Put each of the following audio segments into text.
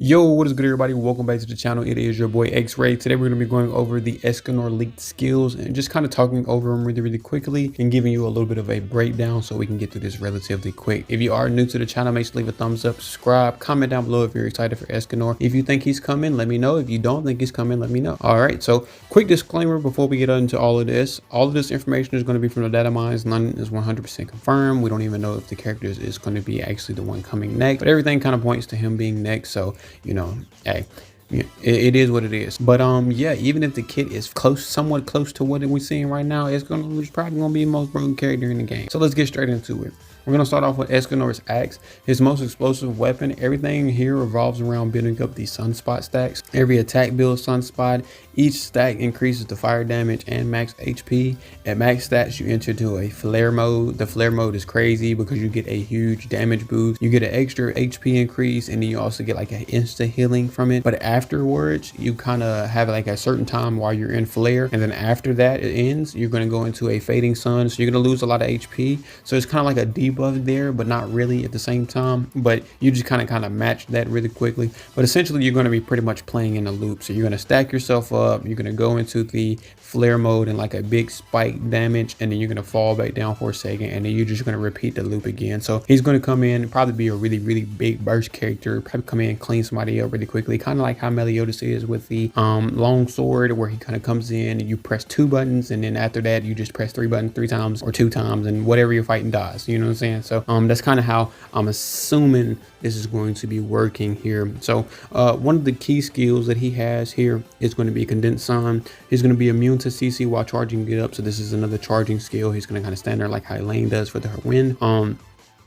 Yo, what is good, everybody? Welcome back to the channel. It is your boy X-Ray. Today we're going to be going over the Escanor leaked skills and just kind of talking over them really quickly and giving you a little bit of a breakdown so we can get through this relatively quick. If you are new to the channel, make sure to leave a thumbs up, subscribe, comment down below if you're excited for Escanor. If you think he's coming, let me know. If you don't think he's coming, let me know. All right, so quick disclaimer before we get into all of this. All of this information is going to be from the data mines. None is 100% confirmed. We don't even know if the character is going to be actually the one coming next, but everything kind of points to him being next. So you know, hey, yeah, it is what it is. But yeah, even if the kit is somewhat close to what we're seeing right now, it's probably gonna be the most broken character in the game. So let's get straight into it. We're going to start off with Escanor's axe, his most explosive weapon. Everything here revolves around building up the sunspot stacks. Every attack builds sunspot. Each stack increases the fire damage and max HP. At max stats, you enter to a flare mode. The flare mode is crazy because you get a huge damage boost. You get an extra HP increase, and then you also get like an insta healing from it. But afterwards, you kind of have like a certain time while you're in flare, and then after that it ends, you're going to go into a fading sun. So you're going to lose a lot of HP. So it's kind of like a debuff there, but not really at the same time. But you just kind of match that really quickly. But essentially, you're going to be pretty much playing in a loop. So you're going to stack yourself up. You're going to go into the flare mode and like a big spike damage, and then you're going to fall back down for a second, and then you're just going to repeat the loop again. So he's going to come in, probably be a really big burst character, probably come in, clean somebody up really quickly, kind of like how Meliodas is with the long sword, where he kind of comes in and you press 2 buttons, and then after that you just press 3 buttons 3 times or 2 times, and whatever you're fighting dies. You know what I'm saying? So that's kind of how I'm assuming this is going to be working here. So one of the key skills that he has here is going to be condensed sun. He's going to be immune to CC while charging it up. So this is another charging skill. He's going to kind of stand there like how Elaine does for her wind.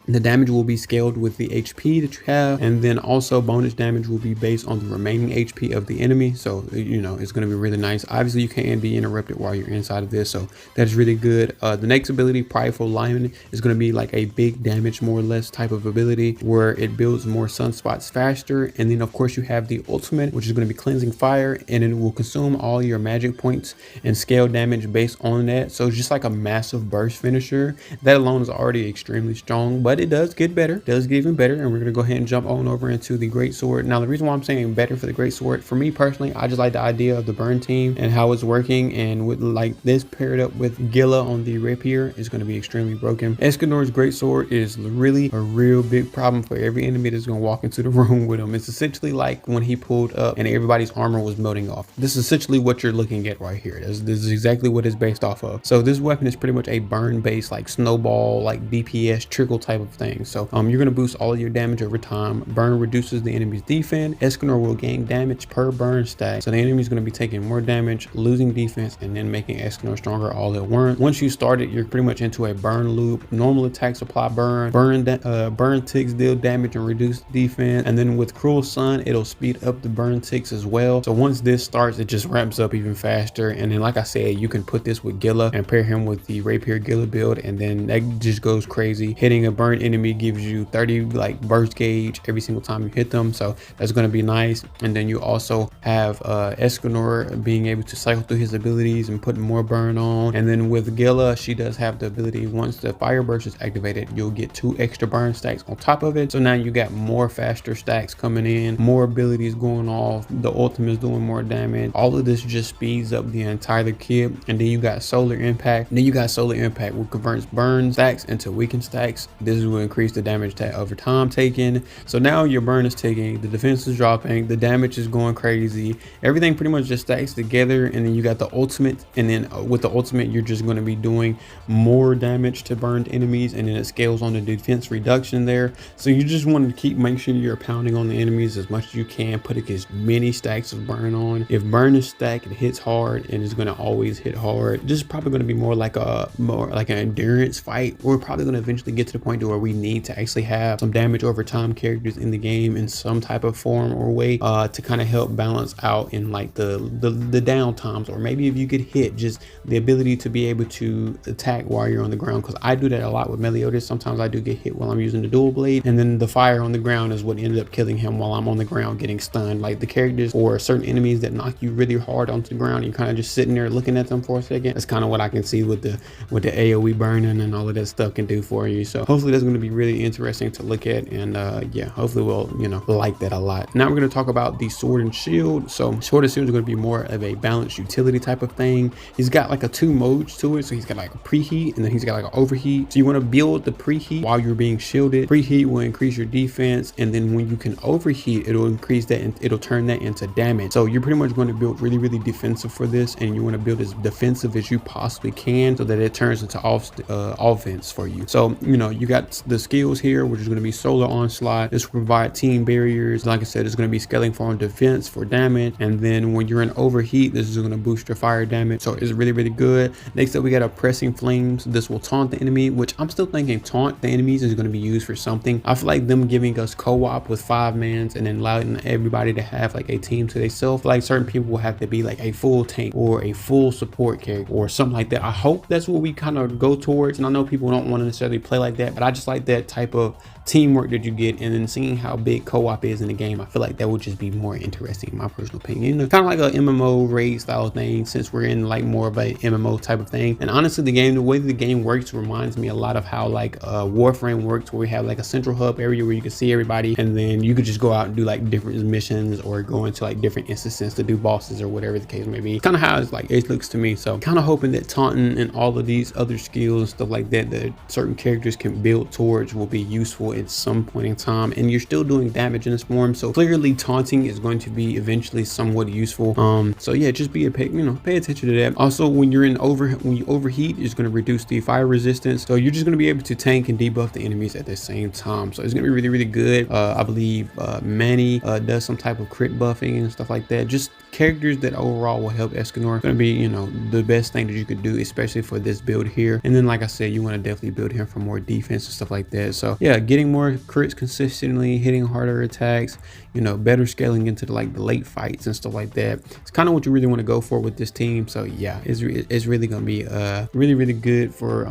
The damage will be scaled with the HP that you have, and then also bonus damage will be based on the remaining HP of the enemy. So you know, it's going to be really nice. Obviously you can't be interrupted while you're inside of this, so that's really good. The next ability, Prideful Lion, is going to be like a big damage more or less type of ability where it builds more sunspots faster. And then of course you have the ultimate, which is going to be Cleansing Fire, and it will consume all your magic points and scale damage based on that. So it's just like a massive burst finisher. That alone is already extremely strong, but it does get better, does get even better. And we're going to go ahead and jump on over into the great sword. Now the reason why I'm saying better for the great sword, for me personally, I just like the idea of the burn team and how it's working, and with like this paired up with Gila on the rapier is going to be extremely broken. Escanor's great sword is really a real big problem for every enemy that's going to walk into the room with him. It's essentially like when he pulled up and everybody's armor was melting off. This is essentially what you're looking at right here. This is exactly what it's based off of. So this weapon is pretty much a burn based, like snowball, like DPS trickle type of thing. So you're going to boost all of your damage over time. Burn reduces the enemy's defense. Escanor will gain damage per burn stack, so the enemy is going to be taking more damage, losing defense, and then making Escanor stronger all at once. Once you start it, you're pretty much into a burn loop. Normal attacks apply burn ticks deal damage and reduce defense, and then with Cruel Sun it'll speed up the burn ticks as well. So once this starts, it just ramps up even faster. And then like I said, you can put this with Gila and pair him with the rapier Gila build, and then that just goes crazy. Hitting a burn enemy gives you 30 like burst gauge every single time you hit them, so that's going to be nice. And then you also have Escanor being able to cycle through his abilities and put more burn on. And then with Gila, she does have the ability, once the fire burst is activated, you'll get 2 extra burn stacks on top of it. So now you got more faster stacks coming in, more abilities going off, the ultimate is doing more damage. All of this just speeds up the entire kit. And then you got Solar Impact. Will convert burn stacks into weakened stacks. This will increase the damage over time taken. So now your burn is ticking, the defense is dropping, the damage is going crazy. Everything pretty much just stacks together. And then you got the ultimate, and then with the ultimate you're just going to be doing more damage to burned enemies, and then it scales on the defense reduction there. So you just want to make sure you're pounding on the enemies as much as you can, putting as many stacks of burn on. If burn is stacked, it hits hard, and it's going to always hit hard. This is probably going to be more like an endurance fight. We're probably going to eventually get to the point where we need to actually have some damage over time characters in the game in some type of form or way to kind of help balance out in like the down times, or maybe if you get hit, just the ability to be able to attack while you're on the ground, because I do that a lot with Meliodas. Sometimes I do get hit while I'm using the dual blade, and then the fire on the ground is what ended up killing him while I'm on the ground getting stunned. Like the characters or certain enemies that knock you really hard onto the ground, you're kind of just sitting there looking at them for a second. That's kind of what I can see with the AoE burning and all of that stuff can do for you. So hopefully that's going to be really interesting to look at, and yeah, hopefully we'll like that a lot. Now we're going to talk about the sword and shield. So sword and shield is going to be more of a balanced utility type of thing. He's got like a 2 modes to it. So he's got like a preheat, and then he's got like an overheat. So you want to build the preheat while you're being shielded. Preheat will increase your defense, and then when you can overheat, it'll increase that and it'll turn that into damage. So you're pretty much going to build really defensive for this, and you want to build as defensive as you possibly can so that it turns into offense for you. So you got the skills here, which is going to be solar onslaught. This will provide team barriers. Like I said, it's going to be scaling for defense for damage, and then when you're in overheat, this is going to boost your fire damage. So it's really good. Next up, we got a pressing flames. This will taunt the enemy, which I'm still thinking taunt the enemies is going to be used for something. I feel like them giving us co-op with 5-mans and then allowing everybody to have like a team to themselves. Like certain people will have to be like a full tank or a full support character or something like that. I hope that's what we kind of go towards, and I know people don't want to necessarily play like that, but I just like that type of teamwork that you get, and then seeing how big co-op is in the game. I feel like that would just be more interesting in my personal opinion. Kind of like a MMO raid style thing, since we're in like more of a MMO type of thing. And honestly, the way the game works reminds me a lot of how like Warframe works, where we have like a central hub area where you can see everybody, and then you could just go out and do like different missions or go into like different instances to do bosses or whatever the case may be. Kind of how it's like it looks to me. So kind of hoping that taunting and all of these other skills and stuff like that that certain characters can build towards will be useful at some point in time, and you're still doing damage in this form, so clearly taunting is going to be eventually somewhat useful. So yeah, just pay attention to that. Also, when you overheat, it's going to reduce the fire resistance, so you're just going to be able to tank and debuff the enemies at the same time. So it's going to be really good. I believe Manny does some type of crit buffing and stuff like that. Just characters that overall will help Escanor. Going to be the best thing that you could do, especially for this build here. And then like I said, you want to definitely build him for more defense and stuff like that. So yeah, getting more crits consistently, hitting harder attacks, better scaling into the late fights and stuff like that. It's kind of what you really want to go for with this team. So yeah, it's really going to be really good for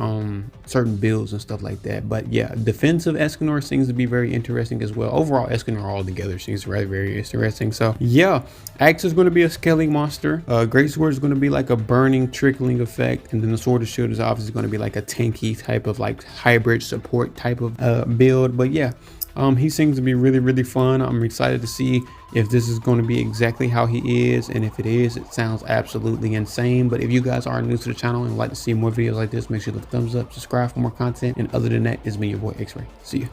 certain builds and stuff like that. But yeah, defensive Escanor seems to be very interesting as well. Overall, Escanor all together seems very interesting. So yeah, Axe is going to be a scaling monster. Great Sword is going to be like a burning trickling effect, and then the Sword of Shield is obviously going to be like a tanky type of like hybrid support type of build. But yeah, he seems to be really fun. I'm excited to see if this is going to be exactly how he is, and if it is, it sounds absolutely insane. But if you guys are new to the channel and would like to see more videos like this, make sure to thumbs up, subscribe for more content, and other than that, it's me, your boy X-Ray. See ya.